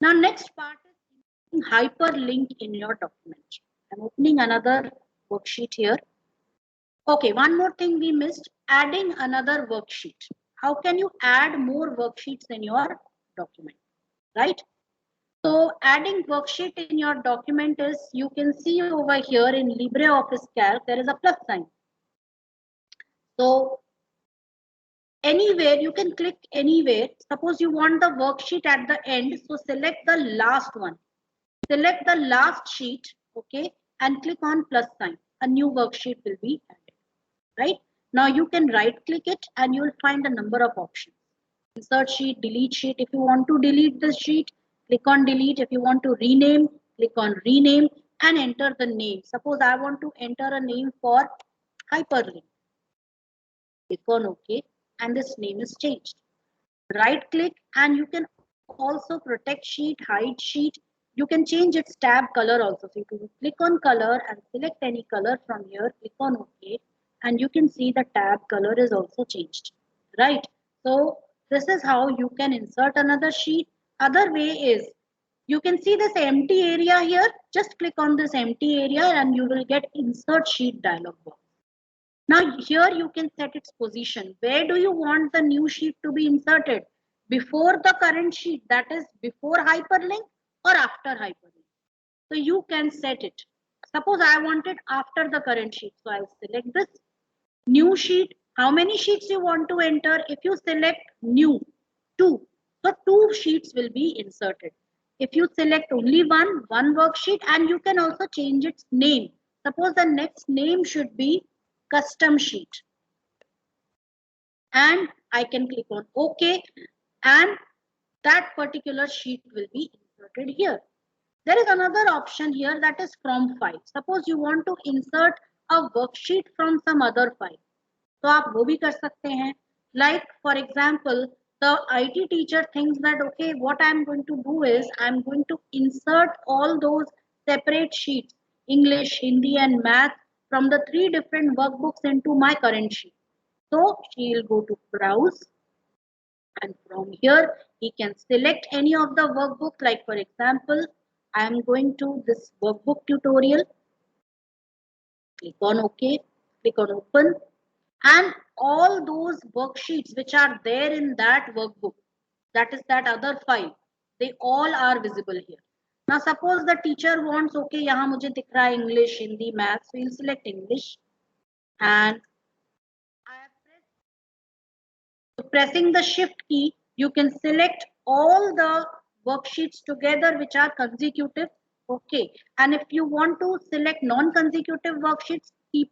Now next part is hyperlink in your document. I'm opening another worksheet here. Okay, one more thing we missed, adding another worksheet. How can you add more worksheets in your document, right? So adding worksheet in your document is, you can see over here in LibreOffice Calc, there is a plus sign. So anywhere, you can click anywhere. Suppose you want the worksheet at the end, so select the last one. Select the last sheet, okay, and click on plus sign. A new worksheet will be added, right? Now you can right click it and you will find a number of options. Insert sheet, delete sheet. If you want to delete the sheet, click on delete. If you want to rename, click on rename and enter the name. Suppose I want to enter a name for hyperlink. Click on OK and this name is changed. Right click and you can also protect sheet, hide sheet. You can change its tab color also. So you can click on color and select any color from here, click on OK, and you can see the tab color is also changed, right? So this is how you can insert another sheet. Other way is, you can see this empty area here. Just click on this empty area and you will get insert sheet dialog box. Now here you can set its position. Where do you want the new sheet to be inserted? Before the current sheet, that is before hyperlink or after hyperlink. So you can set it. Suppose I want it after the current sheet. So I'll select this new sheet. How many sheets you want to enter? If you select new, 2. So 2 sheets will be inserted. If you select only one worksheet, and you can also change its name. Suppose the next name should be custom sheet. And I can click on OK and that particular sheet will be inserted here. There is another option here, that is from file. Suppose you want to insert a worksheet from some other file. तो आप वो भी कर सकते हैं. Like for example, the IT teacher thinks that okay, what I am going to do is I am going to insert all those separate sheets, English, Hindi and Math, from the 3 different workbooks into my current sheet. So she will go to browse and from here he can select any of the workbook. Like for example, I am going to this workbook tutorial. Click on OK, click on open, and all those worksheets which are there in that workbook, that is that other file, they all are visible here. Now suppose the teacher wants, okay, यहाँ मुझे दिख रहा है English, Hindi, Math, so we'll select English and I have pressing the shift key, you can select all the worksheets together which are consecutive. Okay. And if you want to select non-consecutive worksheets, keep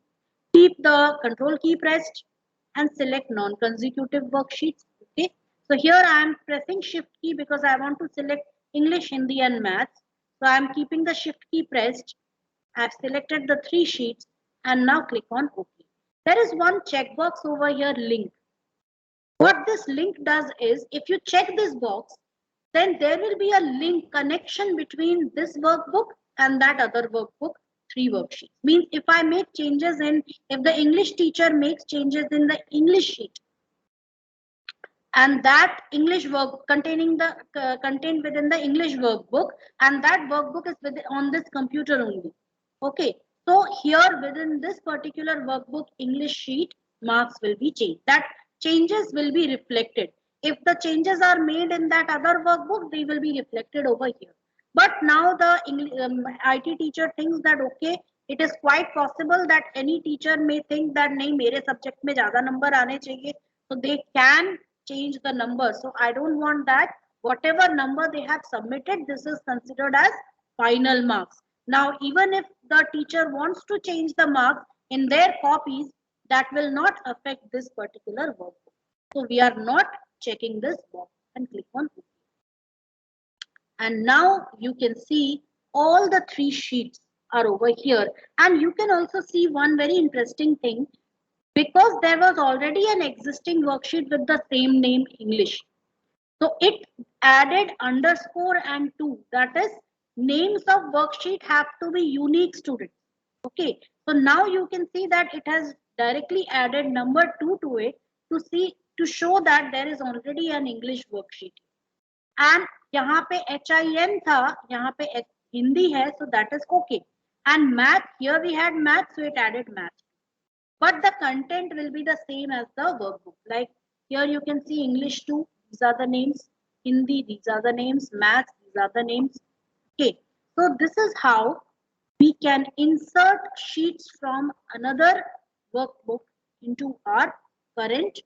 the control key pressed and select non-consecutive worksheets. Okay. So here I am pressing shift key because I want to select English, Hindi and Maths. So I am keeping the shift key pressed. I have selected the 3 sheets and now click on OK. There is one checkbox over here, link. What this link does is, if you check this box, then there will be a link connection between this workbook and that other workbook, 3 worksheets. Means if I make changes if the English teacher makes changes in the English sheet, and that English work containing the contained within the English workbook, and that workbook is on this computer only. Okay, so here within this particular workbook English sheet, marks will be changed. That changes will be reflected. If the changes are made in that other workbook, they will be reflected over here. But now the IT teacher thinks that okay, it is quite possible that any teacher may think that nahi mere subject mein zyada number aane chahiye, so they can change the number. So I don't want that. Whatever number they have submitted, this is considered as final marks. Now, even if the teacher wants to change the marks in their copies, that will not affect this particular workbook. So we are not checking this box and click on OK. And now you can see all the 3 sheets are over here. And you can also see one very interesting thing, because there was already an existing worksheet with the same name English. So it added underscore and 2. That is, names of worksheet have to be unique, students. Okay. So now you can see that it has directly added number 2 to it to show that there is already an English worksheet. And यहाँ पे HIN था, यहाँ पे हिंदी है, so that is okay. And math, here we had math, so it added math. But the content will be the same as the workbook. Like here you can see English 2, these are the names. Hindi, these are the names. Math, these are the names. Okay, so this is how we can insert sheets from another workbook into our current